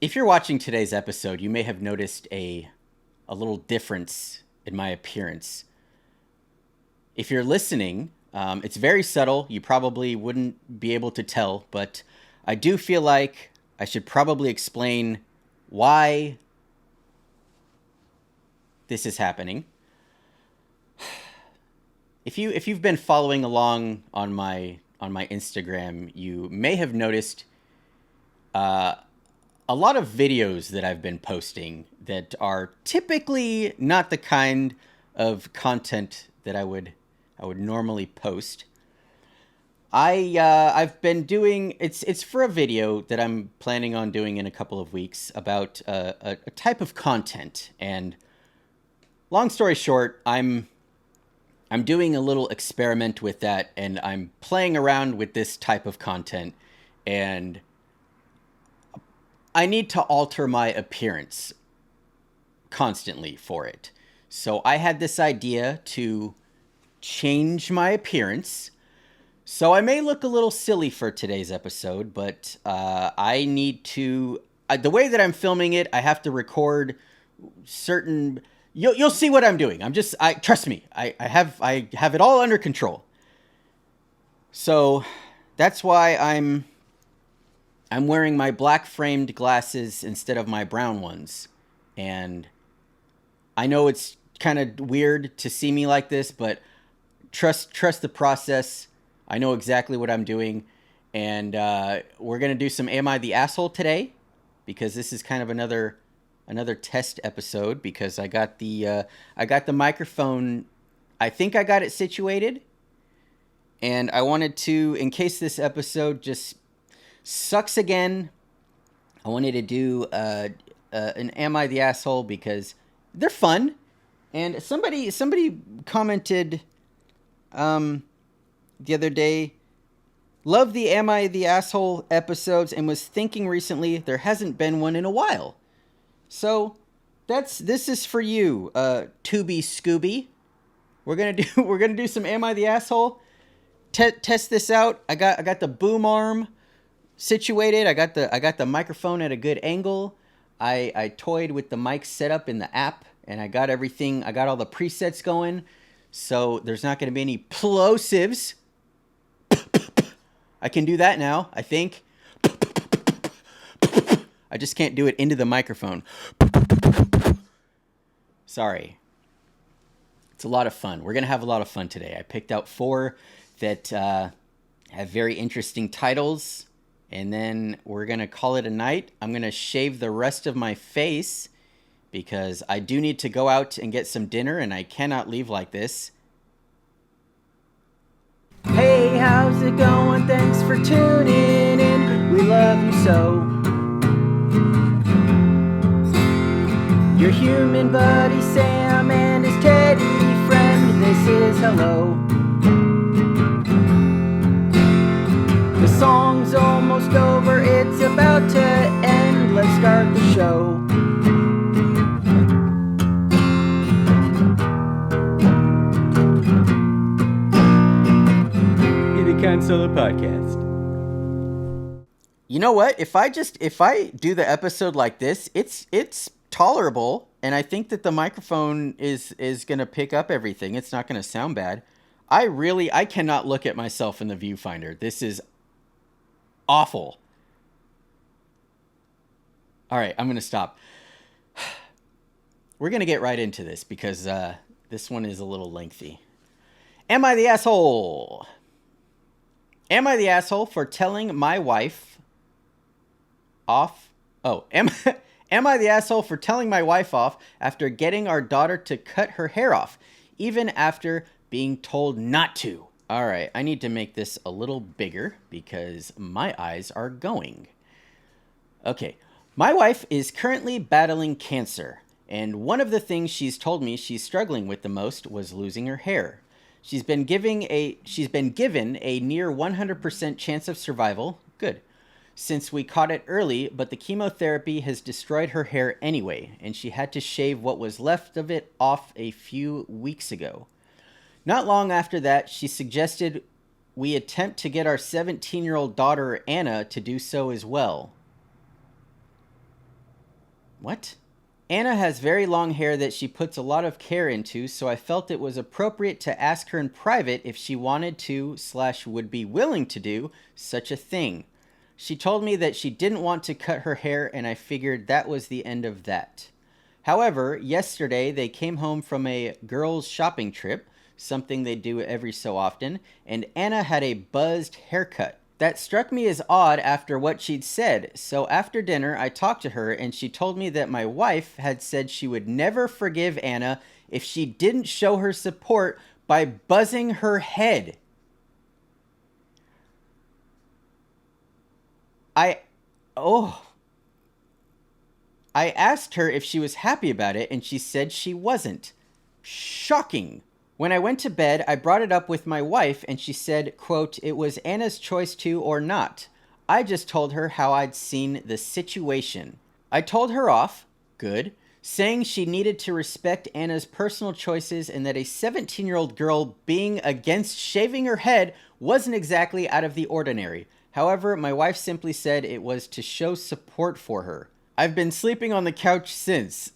If you're watching today's episode, you may have noticed a little difference in my appearance. If you're listening, it's very subtle. You probably wouldn't be able to tell, but I do feel like I should probably explain why this is happening. If you've been following along on my Instagram, you may have noticed a lot of videos that I've been posting that are typically not the kind of content that I would normally post. I've been doing it's for a video that I'm planning on doing in a couple of weeks about a type of content. And long story short, I'm doing a little experiment with that, and I'm playing around with this type of content, and I need to alter my appearance constantly for it. So I had this idea to change my appearance. So I may look a little silly for today's episode, but I need to. The way that I'm filming it, I have to record certain. You'll see what I'm doing. I trust me. I have it all under control. So that's why I'm wearing my black framed glasses instead of my brown ones. And I know it's kind of weird to see me like this, but trust the process. I know exactly what I'm doing. And we're going to do some Am I the Asshole today? Because this is kind of another test episode, because I got the microphone. I think I got it situated. And I wanted to, in case this episode just sucks again, I wanted to do an Am I the Asshole, because they're fun. And somebody commented the other day, love the Am I the Asshole episodes, and was thinking recently there hasn't been one in a while. So this is for you, Tubi Scooby. We're gonna do some Am I the Asshole? Test this out. I got the boom arm situated. I got the microphone at a good angle. I toyed with the mic setup in the app, and I got everything. I got all the presets going, so there's not going to be any plosives. I can do that now, I think. I just can't do it into the microphone. Sorry. It's a lot of fun. We're going to have a lot of fun today. I picked out 4 that have very interesting titles. And then we're going to call it a night. I'm going to shave the rest of my face because I do need to go out and get some dinner, and I cannot leave like this. Hey, how's it going? Thanks for tuning in. We love you so. Your human buddy Sam and his teddy friend. This is hello. The song's almost over, it's about to end. Let's start the show. The Cahn Solo Podcast. You know what? If I do the episode like this, it's tolerable, and I think that the microphone is gonna pick up everything. It's not gonna sound bad. I cannot look at myself in the viewfinder. This is awful. All right, I'm going to stop. We're going to get right into this because this one is a little lengthy. Am I the asshole? Am I the asshole for telling my wife off? Oh, am I the asshole for telling my wife off after getting our daughter to cut her hair off, even after being told not to? All right, I need to make this a little bigger because my eyes are going. Okay, my wife is currently battling cancer, and one of the things she's told me she's struggling with the most was losing her hair. She's been given a near 100% chance of survival. Good. Since we caught it early, but the chemotherapy has destroyed her hair anyway, and she had to shave what was left of it off a few weeks ago. Not long after that, she suggested we attempt to get our 17-year-old daughter, Anna, to do so as well. What? Anna has very long hair that she puts a lot of care into, so I felt it was appropriate to ask her in private if she wanted to / would be willing to do such a thing. She told me that she didn't want to cut her hair, and I figured that was the end of that. However, yesterday they came home from a girls' shopping trip, something they do every so often, and Anna had a buzzed haircut. That struck me as odd after what she'd said, so after dinner I talked to her and she told me that my wife had said she would never forgive Anna if she didn't show her support by buzzing her head. I asked her if she was happy about it and she said she wasn't. Shocking. When I went to bed, I brought it up with my wife, and she said, quote, it was Anna's choice to or not. I just told her how I'd seen the situation. I told her off, good, saying she needed to respect Anna's personal choices and that a 17-year-old girl being against shaving her head wasn't exactly out of the ordinary. However, my wife simply said it was to show support for her. I've been sleeping on the couch since.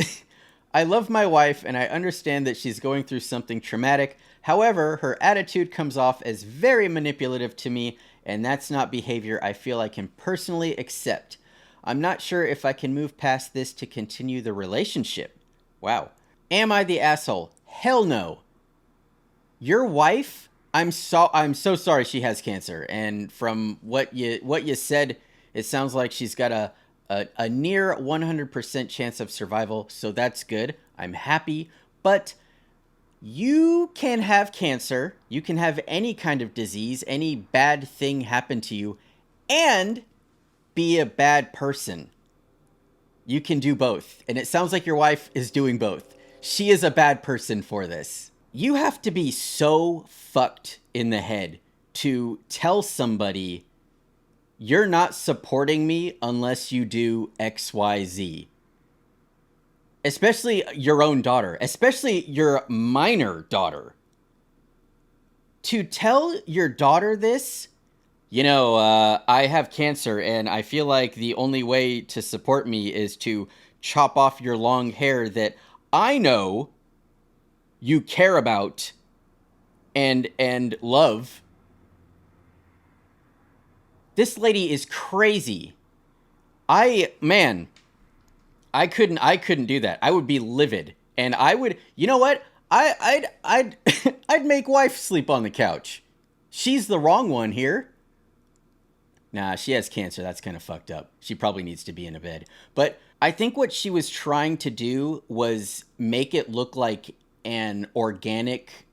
I love my wife and I understand that she's going through something traumatic. However, her attitude comes off as very manipulative to me, and that's not behavior I feel I can personally accept. I'm not sure if I can move past this to continue the relationship. Wow. Am I the asshole? Hell no. Your wife? I'm so sorry she has cancer, and from what you said, it sounds like she's got a near 100% chance of survival, so that's good. I'm happy. But you can have cancer, you can have any kind of disease, any bad thing happen to you, and be a bad person. You can do both. And it sounds like your wife is doing both. She is a bad person for this. You have to be so fucked in the head to tell somebody you're not supporting me unless you do XYZ. Especially your own daughter. Especially your minor daughter. To tell your daughter this, I have cancer and I feel like the only way to support me is to chop off your long hair that I know you care about and love. This lady is crazy. I couldn't do that. I would be livid. And I would, you know what? I'd I'd make wife sleep on the couch. She's the wrong one here. Nah, she has cancer. That's kind of fucked up. She probably needs to be in a bed. But I think what she was trying to do was make it look like an organic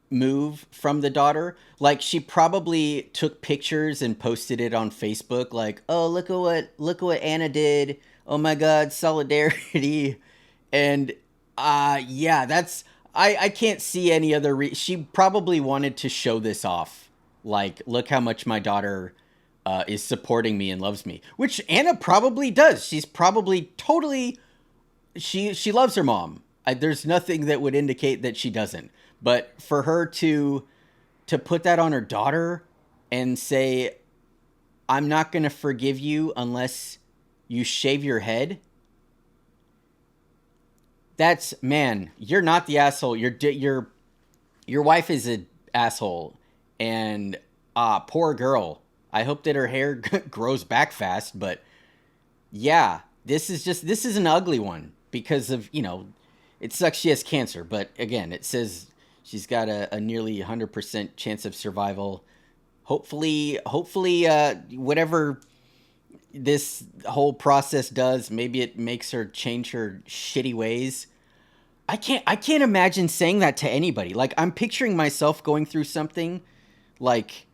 move from the daughter. Like, she probably took pictures and posted it on Facebook, like, oh, look at what Anna did. Oh my God, solidarity. And that's I can't see any other she probably wanted to show this off. Like, look how much my daughter is supporting me and loves me, which Anna probably does. She's probably totally she loves her mom. There's nothing that would indicate that she doesn't. But for her to put that on her daughter and say, I'm not going to forgive you unless you shave your head. That's, man, you're not the asshole. Your wife is an asshole. And poor girl. I hope that her hair grows back fast, but yeah, this is an ugly one because of, it sucks she has cancer, but again, it says she's got a nearly 100% chance of survival. Hopefully, whatever this whole process does, maybe it makes her change her shitty ways. I can't imagine saying that to anybody. Like, I'm picturing myself going through something like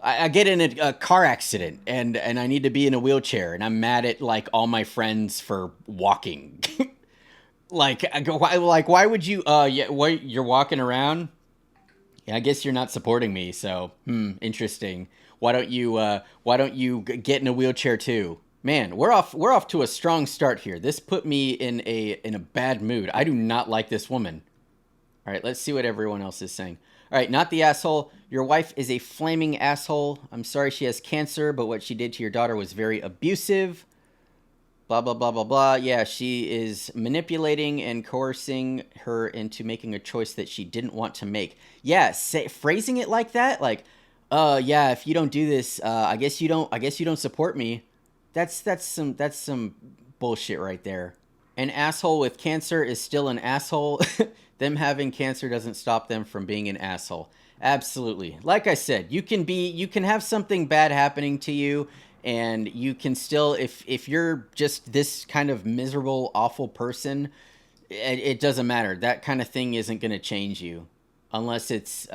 I get in a car accident and I need to be in a wheelchair and I'm mad at like all my friends for walking. Like, why would you, you're walking around? Yeah, I guess you're not supporting me. So, interesting. Why don't you get in a wheelchair too? Man, we're off to a strong start here. This put me in a bad mood. I do not like this woman. All right, let's see what everyone else is saying. All right, not the asshole. Your wife is a flaming asshole. I'm sorry she has cancer, but what she did to your daughter was very abusive. blah, blah, blah, blah, blah. Yeah, she is manipulating and coercing her into making a choice that she didn't want to make. Yeah, phrasing it like that, like, yeah, if you don't do this, I guess you don't support me. That's some bullshit right there. An asshole with cancer is still an asshole. Them having cancer doesn't stop them from being an asshole. Absolutely. Like I said, you can have something bad happening to you, and you can still, if you're just this kind of miserable, awful person, it doesn't matter. That kind of thing isn't going to change you, unless it's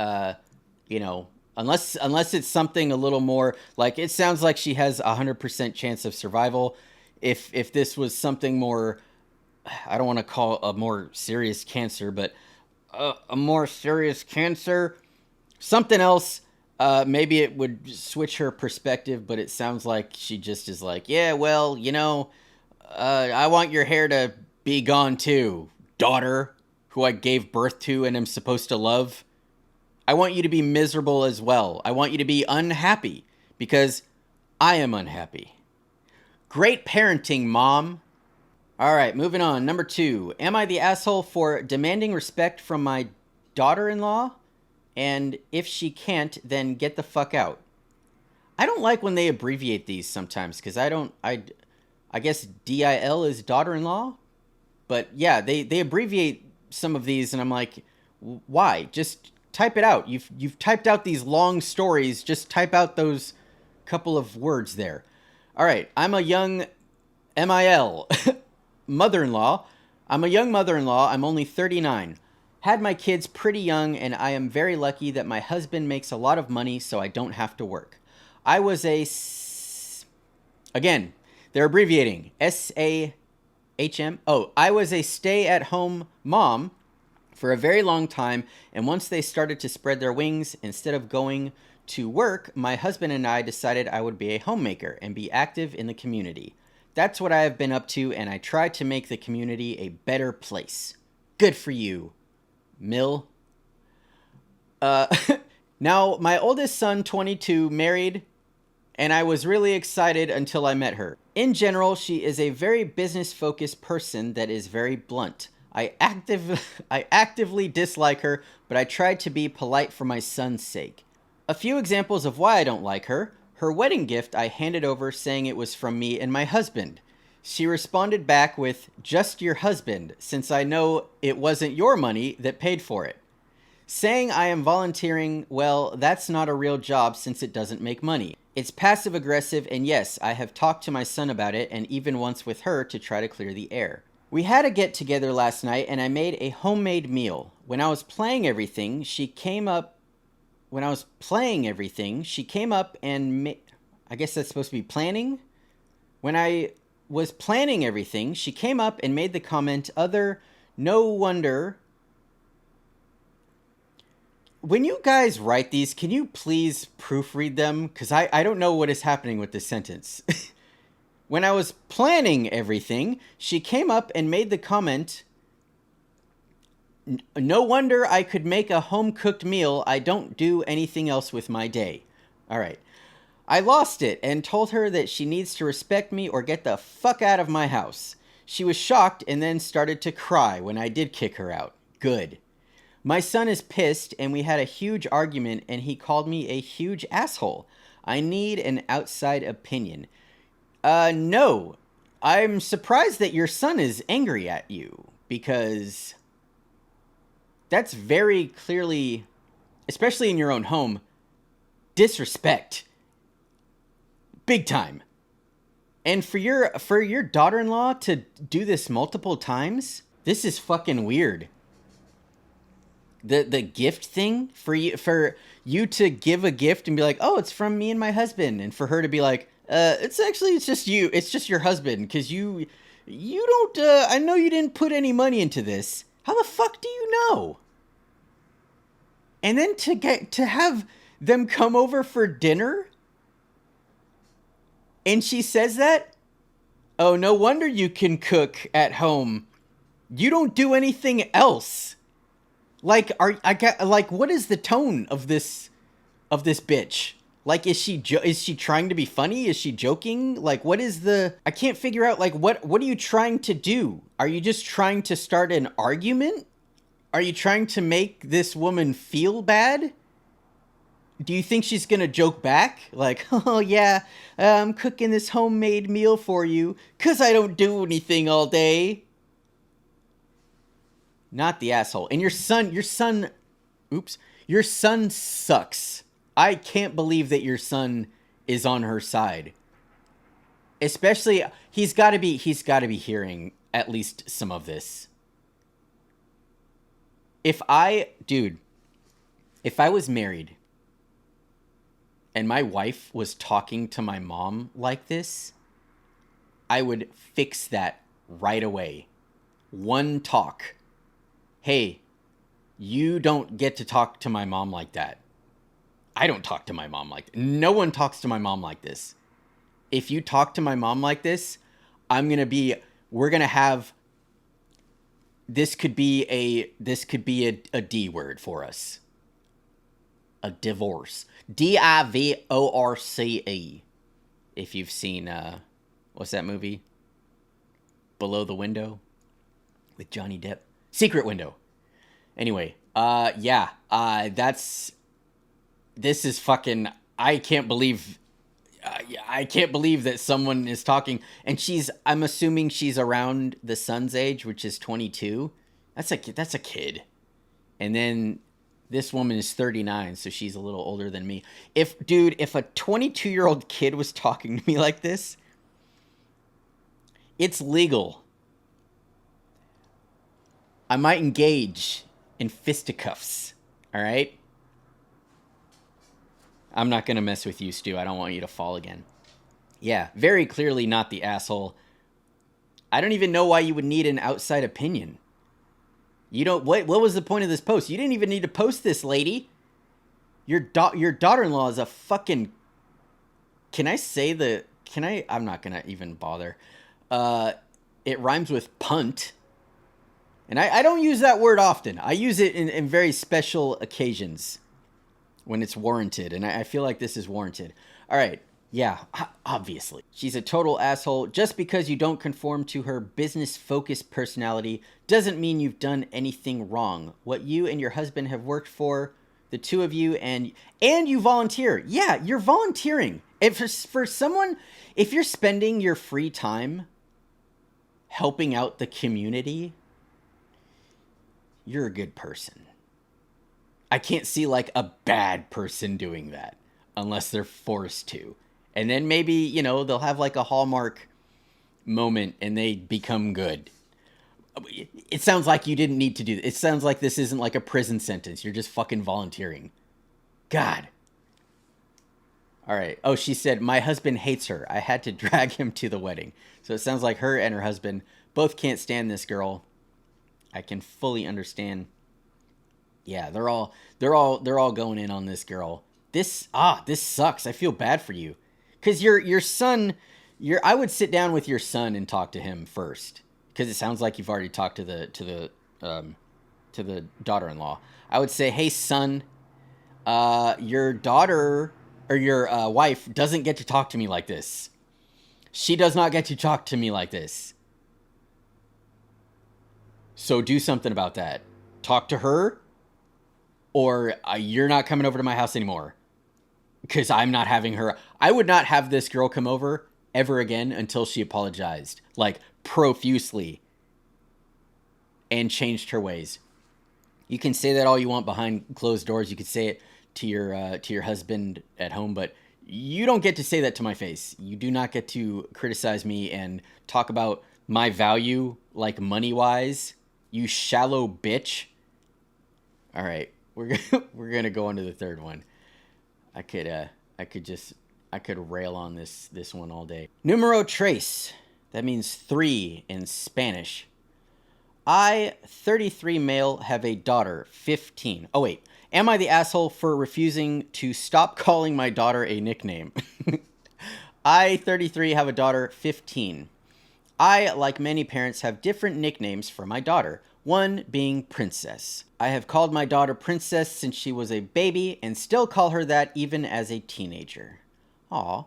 unless it's something a little more like, it sounds like she has 100% chance of survival. If this was something more, I don't want to call a more serious cancer, but a more serious cancer, something else, maybe it would switch her perspective. But it sounds like she just is like, yeah, well, I want your hair to be gone too, daughter, who I gave birth to and am supposed to love. I want you to be miserable as well. I want you to be unhappy because I am unhappy. Great parenting, Mom. All right, moving on. Number 2. Am I the asshole for demanding respect from my daughter-in-law? And if she can't, then get the fuck out. I don't like when they abbreviate these sometimes, because I guess DIL is daughter-in-law? But yeah, they abbreviate some of these, and I'm like, why? Just type it out. You've typed out these long stories. Just type out those couple of words there. All right, I'm a young MIL mother-in-law. I'm a young mother-in-law. I'm only 39. Had my kids pretty young, and I am very lucky that my husband makes a lot of money, so I don't have to work. I was again, they're abbreviating, SAHM. Oh, I was a stay-at-home mom for a very long time, and once they started to spread their wings, instead of going to work, my husband and I decided I would be a homemaker and be active in the community. That's what I have been up to, and I try to make the community a better place. Good for you, Mill. Now, my oldest son, 22, married, and I was really excited until I met her. In general, she is a very business-focused person that is very blunt. I actively dislike her, but I tried to be polite for my son's sake. A few examples of why I don't like her. Her wedding gift I handed over saying it was from me and my husband. She responded back with, just your husband, since I know it wasn't your money that paid for it. Saying I am volunteering, well, that's not a real job since it doesn't make money. It's passive aggressive, and yes, I have talked to my son about it, and even once with her to try to clear the air. We had a get together last night, and I made a homemade meal. When I was playing everything, she came up and I guess that's supposed to be planning. When I was planning everything, she came up and made the comment, no wonder. When you guys write these, can you please proofread them? Because I don't know what is happening with this sentence. When I was planning everything, she came up and made the comment, no wonder I could make a home-cooked meal. I don't do anything else with my day. All right. I lost it and told her that she needs to respect me or get the fuck out of my house. She was shocked and then started to cry when I did kick her out. Good. My son is pissed and we had a huge argument and he called me a huge asshole. I need an outside opinion. No. I'm surprised that your son is angry at you because that's very clearly, especially in your own home, disrespect. Big time. And for your daughter-in-law to do this multiple times, this is fucking weird. The gift thing, for you to give a gift and be like, oh, it's from me and my husband, and for her to be like, it's just you, it's just your husband, because you don't, I know you didn't put any money into this. How the fuck do you know? And then to have them come over for dinner, and she says that, oh, no wonder you can cook at home. You don't do anything else. Like, what is the tone of this bitch? Like, is she trying to be funny? Is she joking? Like, what is the... I can't figure out, like, what are you trying to do? Are you just trying to start an argument? Are you trying to make this woman feel bad? Do you think she's gonna joke back? Like, oh yeah, I'm cooking this homemade meal for you, 'cause I don't do anything all day. Not the asshole. And your son, oops, your son sucks. I can't believe that your son is on her side. Especially, he's got to be hearing at least some of this. If I was married and my wife was talking to my mom like this, I would fix that right away. One talk. Hey, you don't get to talk to my mom like that. I don't talk to my mom like that. No one talks to my mom like this. If you talk to my mom like this, we're going to have, this could be a D word for us. A divorce. Divorce. If you've seen, what's that movie? Below the Window with Johnny Depp. Secret Window. Anyway, this is fucking, I can't believe that someone is talking, and I'm assuming she's around the son's age, which is 22. That's a kid. And then this woman is 39, so she's a little older than me. If a 22-year-old kid was talking to me like this, it's legal. I might engage in fisticuffs, all right? I'm not going to mess with you, Stu. I don't want you to fall again. Yeah, very clearly not the asshole. I don't even know why you would need an outside opinion. You don't... What was the point of this post? You didn't even need to post this, lady. Your daughter-in-law is a fucking... Can I say the... I'm not going to even bother. It rhymes with punt. And I don't use that word often. I use it in very special occasions when it's warranted. And I feel like this is warranted. All right. Yeah, obviously. She's a total asshole. Just because you don't conform to her business-focused personality doesn't mean you've done anything wrong. What you and your husband have worked for, the two of you, and you volunteer. Yeah, you're volunteering. If for someone, if you're spending your free time helping out the community, you're a good person. I can't see like a bad person doing that unless they're forced to. And then maybe, they'll have like a Hallmark moment and they become good. It sounds like you didn't need to do that. It sounds like this isn't like a prison sentence. You're just fucking volunteering. God. All right. Oh, she said, my husband hates her. I had to drag him to the wedding. So it sounds like her and her husband both can't stand this girl. I can fully understand. Yeah, they're all going in on this girl. This sucks. I feel bad for you. Cuz your son, I would sit down with your son and talk to him first, cuz it sounds like you've already talked to the daughter-in-law. I would say, "Hey son, your daughter or your wife doesn't get to talk to me like this. She does not get to talk to me like this. So do something about that. Talk to her, or you're not coming over to my house anymore. Because I'm not having her. I would not have this girl come over ever again until she apologized, like profusely, and changed her ways. You can say that all you want behind closed doors. You could say it to your husband at home, but you don't get to say that to my face. You do not get to criticize me and talk about my value, like money-wise. You shallow bitch. All right, we're gonna go on to the third one. I could rail on this one all day. Numero tres. That means 3 in Spanish. I, 33 male, have a daughter, 15. Oh wait, am I the asshole for refusing to stop calling my daughter a nickname? I, 33, have a daughter, 15. I, like many parents, have different nicknames for my daughter. One being Princess. I have called my daughter Princess since she was a baby and still call her that even as a teenager. Aw.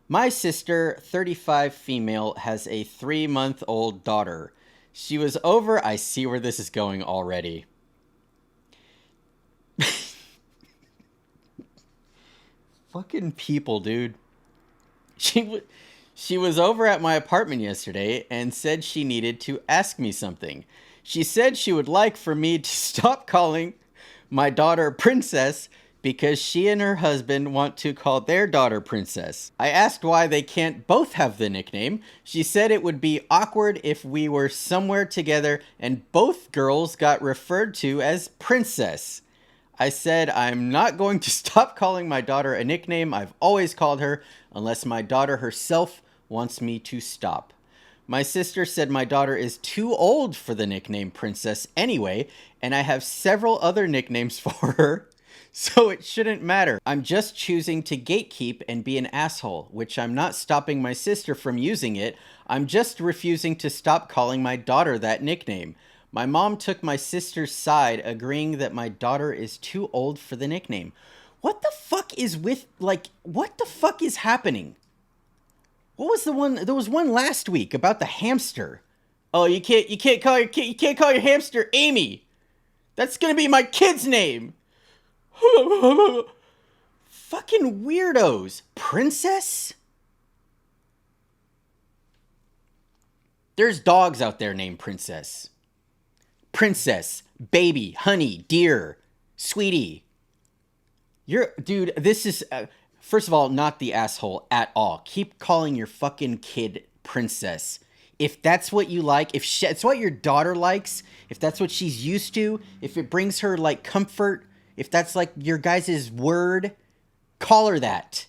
My sister, 35 female, has a 3-month-old daughter. She was over... I see where this is going already. Fucking people, dude. She was over at my apartment yesterday and said she needed to ask me something. She said she would like for me to stop calling my daughter Princess because she and her husband want to call their daughter Princess. I asked why they can't both have the nickname. She said it would be awkward if we were somewhere together and both girls got referred to as Princess. I said I'm not going to stop calling my daughter a nickname I've always called her unless my daughter herself wants me to stop. My sister said my daughter is too old for the nickname Princess anyway, and I have several other nicknames for her, so it shouldn't matter. I'm just choosing to gatekeep and be an asshole, which I'm not stopping my sister from using it. I'm just refusing to stop calling my daughter that nickname. My mom took my sister's side, agreeing that my daughter is too old for the nickname. What the fuck is with, like, what the fuck is happening? What was the one? There was one last week about the hamster. Oh, you can't call your hamster Amy. That's gonna be my kid's name. Fucking weirdos. Princess? There's dogs out there named Princess. Princess, baby, honey, dear, sweetie. Dude, this is, first of all, not the asshole at all. Keep calling your fucking kid Princess. If that's what you like, if it's what your daughter likes, if that's what she's used to, if it brings her, like, comfort, if that's, like, your guys' word, call her that.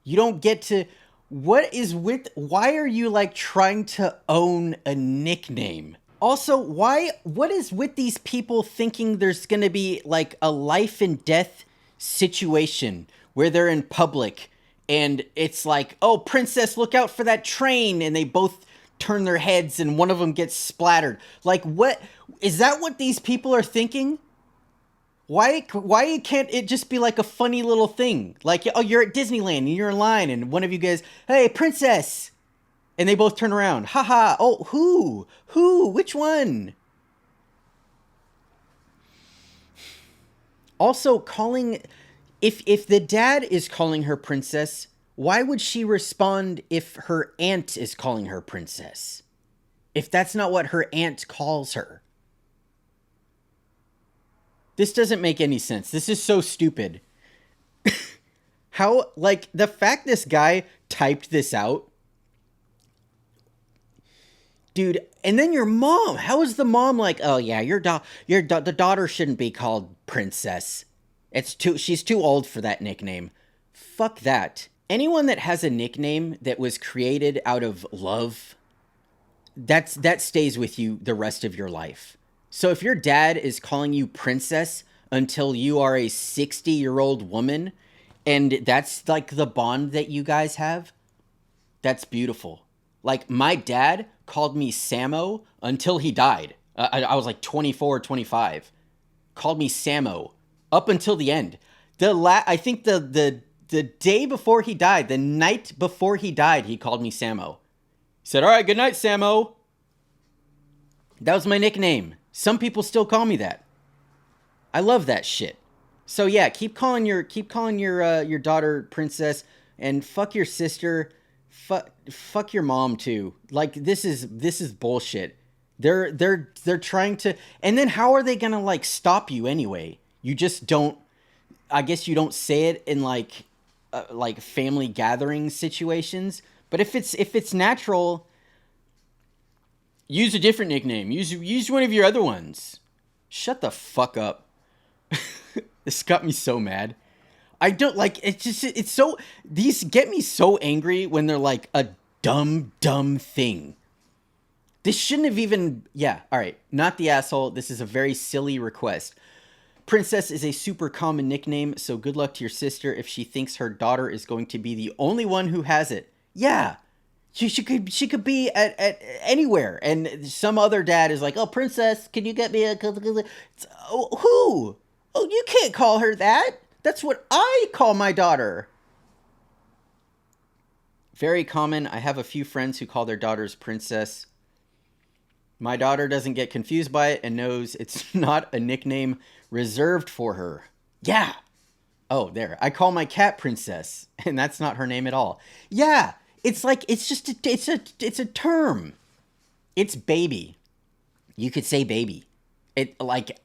You don't get to, why are you, like, trying to own a nickname? Also, what is with these people thinking there's going to be, like, a life and death situation where they're in public and it's like, oh, Princess, look out for that train, and they both turn their heads and one of them gets splattered. Like, what? Is that what these people are thinking? Why can't it just be like a funny little thing? Like, oh, you're at Disneyland and you're in line and one of you guys, hey, Princess! And they both turn around. Haha. Oh, who? Which one? Also, if the dad is calling her Princess, why would she respond if her aunt is calling her Princess? If that's not what her aunt calls her. This doesn't make any sense. This is so stupid. How, like, the fact this guy typed this out. Dude, and then your mom. How is the mom like, oh yeah, the daughter shouldn't be called Princess. She's too old for that nickname. Fuck that. Anyone that has a nickname that was created out of love, that stays with you the rest of your life. So if your dad is calling you Princess until you are a 60-year-old woman, and that's like the bond that you guys have, that's beautiful. Like, my dad called me Samo until he died. I was like 24 or 25. Called me Samo up until the end. I think the day before he died, the night before he died, he called me Samo. He said, all right, good night, Samo. That was my nickname. Some people still call me that. I love that shit. So yeah, keep calling your daughter Princess, and fuck your sister. Fuck your mom too. Like, this is bullshit. They're trying to, and then how are they gonna, like, stop you anyway? You just don't. I guess you don't say it in like family gathering situations. But if it's natural, use a different nickname. Use one of your other ones. Shut the fuck up. This got me so mad. I don't like it. It's so, these get me so angry when they're like a dumb thing. This shouldn't have even, yeah, all right, not the asshole. This is a very silly request. Princess is a super common nickname, so good luck to your sister if she thinks her daughter is going to be the only one who has it. Yeah, She could be at anywhere, and some other dad is like, "Oh, princess, can you get me a?" Oh, who? Oh, you can't call her that. That's what I call my daughter. Very common. I have a few friends who call their daughters princess. My daughter doesn't get confused by it and knows it's not a nickname reserved for her. Yeah. Oh, there. I call my cat princess, and that's not her name at all. Yeah. It's like it's a term. It's baby. You could say baby. It like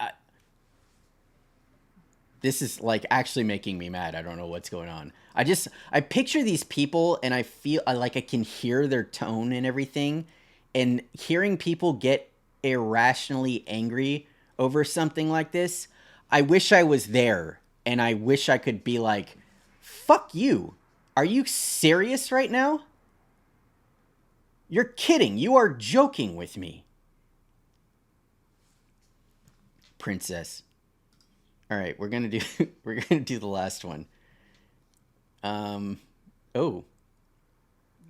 this is like actually making me mad. I don't know what's going on. I picture these people and I feel like I can hear their tone and everything, and hearing people get irrationally angry over something like this, I wish I was there and I wish I could be like, "Fuck you. Are you serious right now? You're kidding. You are joking with me." Princess. All right, we're gonna do the last one. Oh,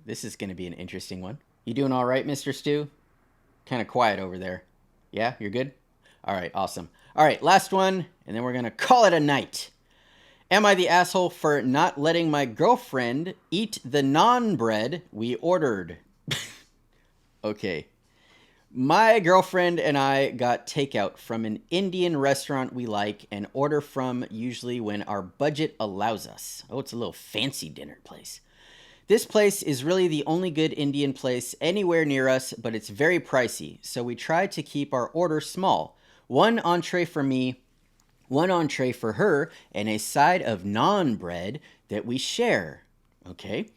this is gonna be an interesting one. You doing all right, Mr. Stu? Kind of quiet over there. Yeah, you're good. All right, awesome. All right, last one, and then we're gonna call it a night. Am I the asshole for not letting my girlfriend eat the naan bread we ordered? Okay. My girlfriend and I got takeout from an Indian restaurant we like and order from usually when our budget allows us. Oh, it's a little fancy dinner place. This place is really the only good Indian place anywhere near us, but it's very pricey, so we try to keep our order small. One entree for me, one entree for her, and a side of naan bread that we share. Okay?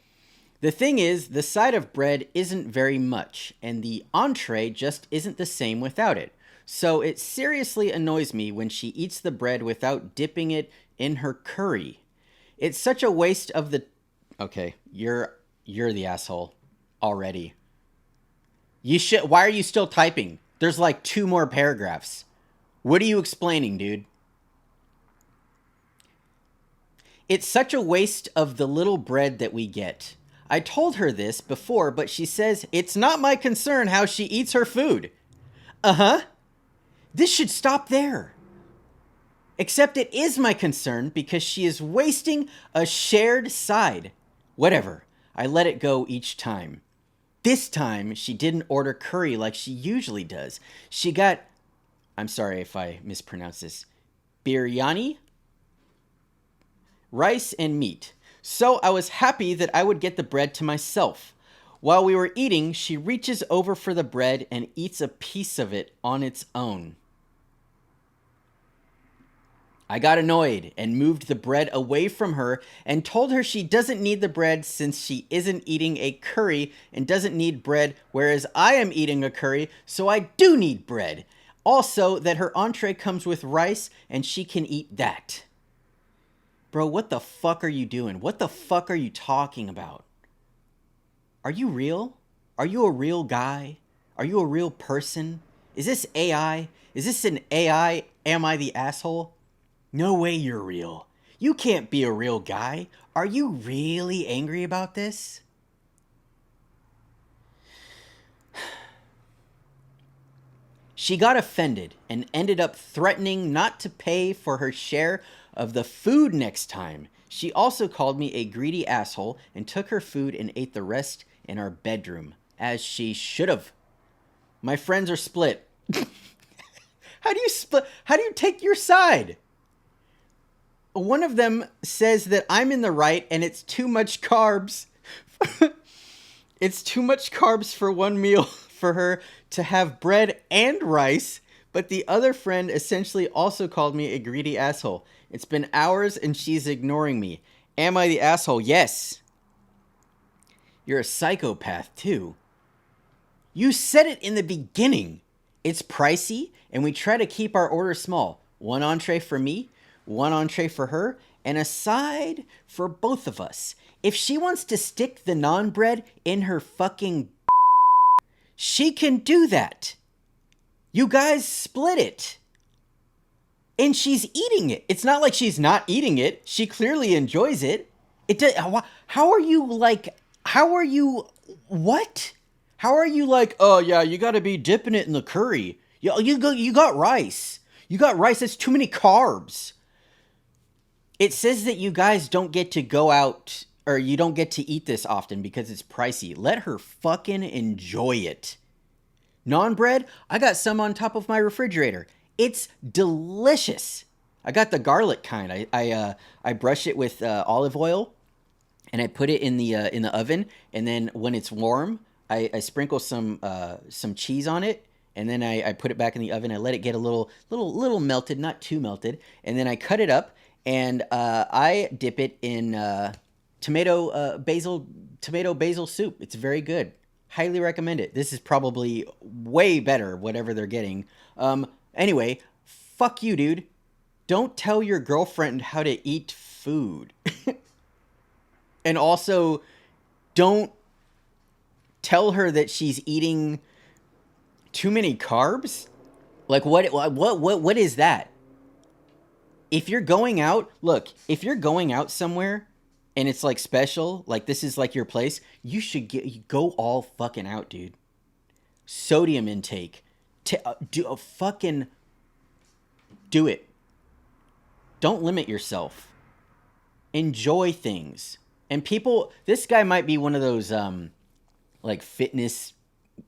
The thing is, the side of bread isn't very much, and the entree just isn't the same without it. So it seriously annoys me when she eats the bread without dipping it in her curry. It's such a waste of the... Okay, you're the asshole already. You should... Why are you still typing? There's like 2 more paragraphs. What are you explaining, dude? It's such a waste of the little bread that we get. I told her this before, but she says it's not my concern how she eats her food. Uh-huh. This should stop there. Except it is my concern because she is wasting a shared side. Whatever. I let it go each time. This time, she didn't order curry like she usually does. She got... I'm sorry if I mispronounce this. Biryani? Rice and meat. So I was happy that I would get the bread to myself. While we were eating, she reaches over for the bread and eats a piece of it on its own. I got annoyed and moved the bread away from her and told her she doesn't need the bread since she isn't eating a curry and doesn't need bread, whereas I am eating a curry, so I do need bread. Also, that her entree comes with rice and she can eat that. Bro, what the fuck are you doing? What the fuck are you talking about? Are you real? Are you a real guy? Are you a real person? Is this AI? Is this an AI? Am I the asshole? No way you're real. You can't be a real guy. Are you really angry about this? She got offended and ended up threatening not to pay for her share of the food next time. She also called me a greedy asshole and took her food and ate the rest in our bedroom, as she should have. My friends are split. How do you split? How do you take your side? One of them says that I'm in the right and it's too much carbs. It's too much carbs for one meal for her to have bread and rice, but the other friend essentially also called me a greedy asshole. It's been hours and she's ignoring me. Am I the asshole? Yes. You're a psychopath too. You said it in the beginning. It's pricey and we try to keep our order small. One entree for me, one entree for her, and a side for both of us. If she wants to stick the naan bread in her fucking she can do that. You guys split it. And she's eating it. It's not like she's not eating it. She clearly enjoys it. How are you like... How are you? What? How are you like? Oh yeah, you got to be dipping it in the curry. You got rice. You got rice. That's too many carbs. It says that you guys don't get to go out or you don't get to eat this often because it's pricey. Let her fucking enjoy it. Naan bread, I got some on top of my refrigerator. It's delicious. I got the garlic kind. I brush it with olive oil and I put it in the oven. And then when it's warm, I sprinkle some cheese on it. And then I put it back in the oven. I let it get a little melted, not too melted. And then I cut it up and I dip it in tomato basil soup. It's very good. Highly recommend it. This is probably way better, whatever they're getting. Anyway, fuck you, dude. Don't tell your girlfriend how to eat food. And also, don't tell her that she's eating too many carbs. Like what is that? If you're going out, look, if you're going out somewhere and it's like special, like this is like your place, you should go all fucking out, dude. Sodium intake. Fucking do it. Don't limit yourself. Enjoy things. And people, this guy might be one of those like fitness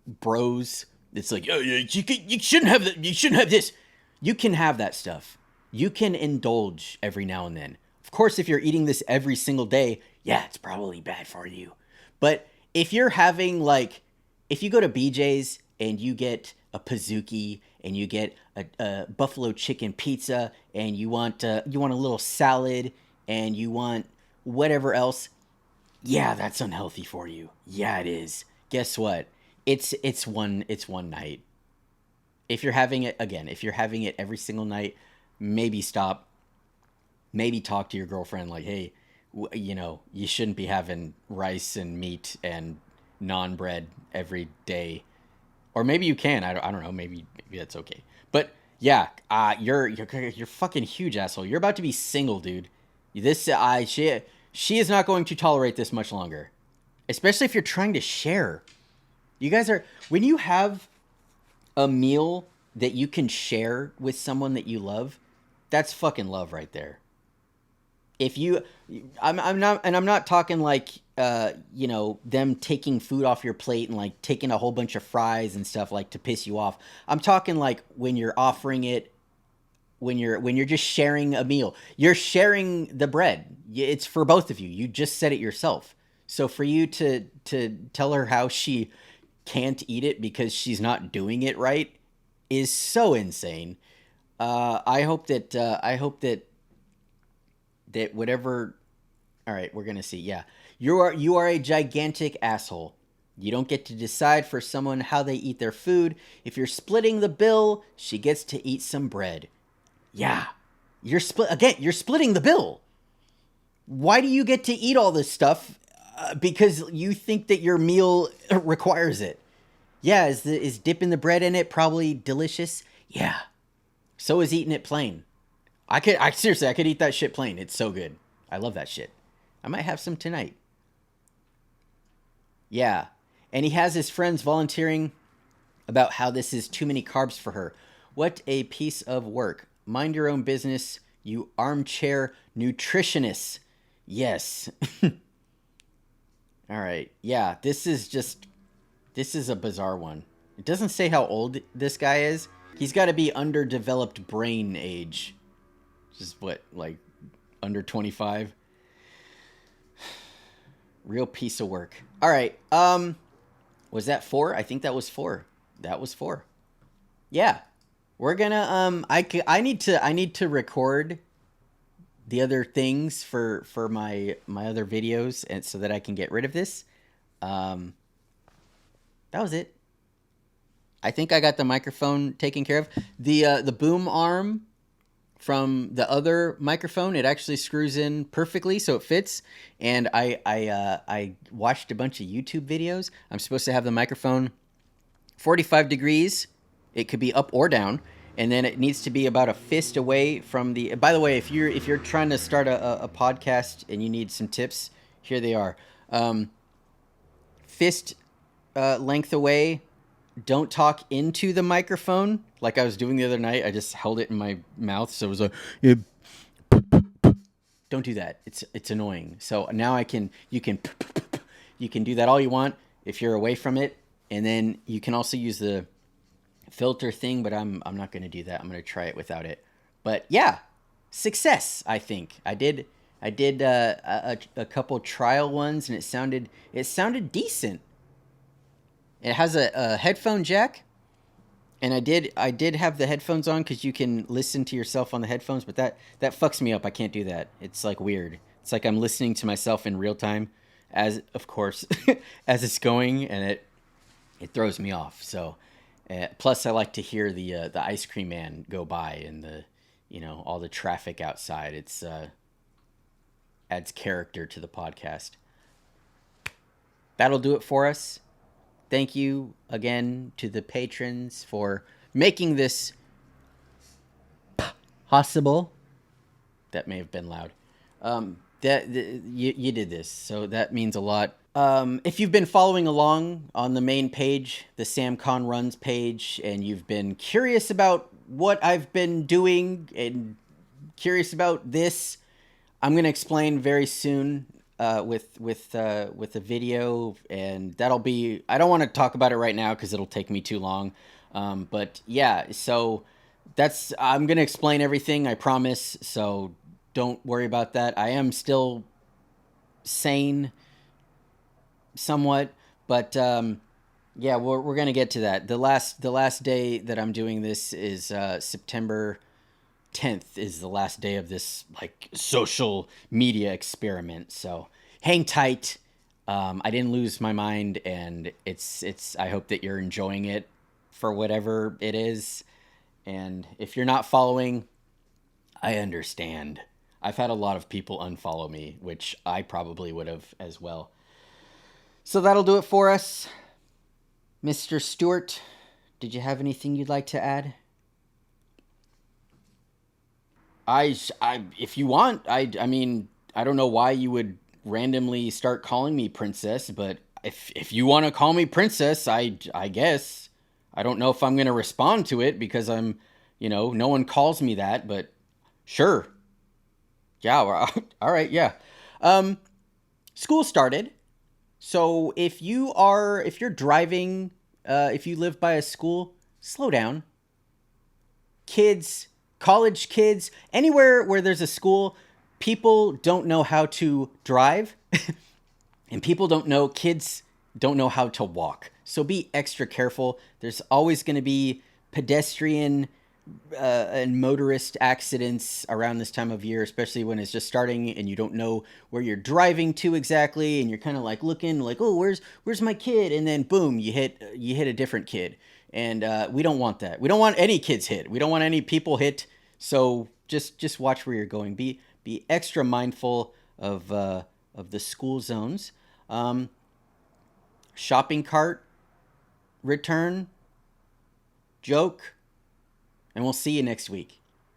bros. It's like, oh yeah, you shouldn't have that. You shouldn't have this. You can have that stuff. You can indulge every now and then. Of course, if you're eating this every single day, yeah, it's probably bad for you. But if you're having like, if you go to BJ's and you get a Pizookie and you get a buffalo chicken pizza and you want a little salad and you want whatever else, yeah, that's unhealthy for you. Yeah, it is. Guess what? It's one night. If you're having it again, if you're having it every single night, maybe stop. Maybe talk to your girlfriend like, hey, you shouldn't be having rice and meat and naan bread every day. Or maybe you can. I don't know. Maybe that's okay. But yeah, you're fucking huge asshole. You're about to be single, dude. She is not going to tolerate this much longer. Especially if you're trying to share. You guys are, when you have a meal that you can share with someone that you love, that's fucking love right there. If you, I'm not talking like, them taking food off your plate and like taking a whole bunch of fries and stuff like to piss you off. I'm talking like when you're offering it, when you're just sharing a meal, you're sharing the bread. It's for both of you. You just said it yourself. So for you to tell her how she can't eat it because she's not doing it right is so insane. I hope that whatever. All right, we're gonna see. Yeah, you are a gigantic asshole. You don't get to decide for someone how they eat their food. If you're splitting the bill, she gets to eat some bread. Yeah, you're splitting the bill. Why do you get to eat all this stuff? Because you think that your meal requires it. Yeah, is dipping the bread in it probably delicious? Yeah. So is eating it plain. Seriously, I could eat that shit plain. It's so good. I love that shit. I might have some tonight. Yeah. And he has his friends volunteering about how this is too many carbs for her. What a piece of work. Mind your own business, you armchair nutritionist. Yes. All right. Yeah, this is a bizarre one. It doesn't say how old this guy is. He's got to be underdeveloped brain age. Just what, like under 25? Real piece of work. All right. Was that 4? I think that was 4. That was 4. Yeah. We're gonna I need to record the other things for my other videos and so that I can get rid of this. That was it. I think I got the microphone taken care of. The boom arm from the other microphone, it actually screws in perfectly so it fits. And I watched a bunch of YouTube videos. I'm supposed to have the microphone 45 degrees. It could be up or down. And then it needs to be about a fist away from the... By the way, if you're trying to start a podcast and you need some tips, here they are. fist length away. Don't talk into the microphone like I was doing the other night. I just held it in my mouth, so it was a. Yeah, don't do that. It's annoying. So now you can do that all you want if you're away from it, and then you can also use the filter thing. But I'm not going to do that. I'm going to try it without it. But yeah, success. I think I did a couple trial ones, and it sounded decent. It has a headphone jack, and I did have the headphones on because you can listen to yourself on the headphones, but that fucks me up. I can't do that. It's like weird. It's like I'm listening to myself in real time, as of course as it's going, and it throws me off. So, plus I like to hear the ice cream man go by and the all the traffic outside. It's adds character to the podcast. That'll do it for us. Thank you again to the patrons for making this possible. That may have been loud. You did this, so that means a lot. If you've been following along on the main page, the Sam Cahn Runs page, and you've been curious about what I've been doing and curious about this, I'm going to explain very soon with a video, and that'll be. I don't want to talk about it right now because it'll take me too long. But yeah, so I'm going to explain everything. I promise. So don't worry about that. I am still sane, somewhat, but yeah, we're going to get to that. The last day that I'm doing this is September 10th is the last day of this like social media experiment. So hang tight. I didn't lose my mind, and it's. I hope that you're enjoying it for whatever it is. And if you're not following, I understand. I've had a lot of people unfollow me, which I probably would have as well. So that'll do it for us. Mr. Stewart, did you have anything you'd like to add? If you want, I mean, I don't know why you would randomly start calling me princess, but if you want to call me princess, I guess. I don't know if I'm going to respond to it because no one calls me that, but sure. Yeah, all right, yeah. School started. So if you're driving, if you live by a school, slow down. Kids, college kids, anywhere where there's a school, people don't know how to drive, and kids don't know how to walk. So be extra careful. There's always going to be pedestrian and motorist accidents around this time of year, especially when it's just starting and you don't know where you're driving to exactly, and you're kind of like looking like, oh, where's my kid, and then boom, you hit a different kid, and we don't want that. We don't want any kids hit. We don't want any people hit. So just watch where you're going. Be extra mindful of the school zones. Shopping cart return joke. And we'll see you next week.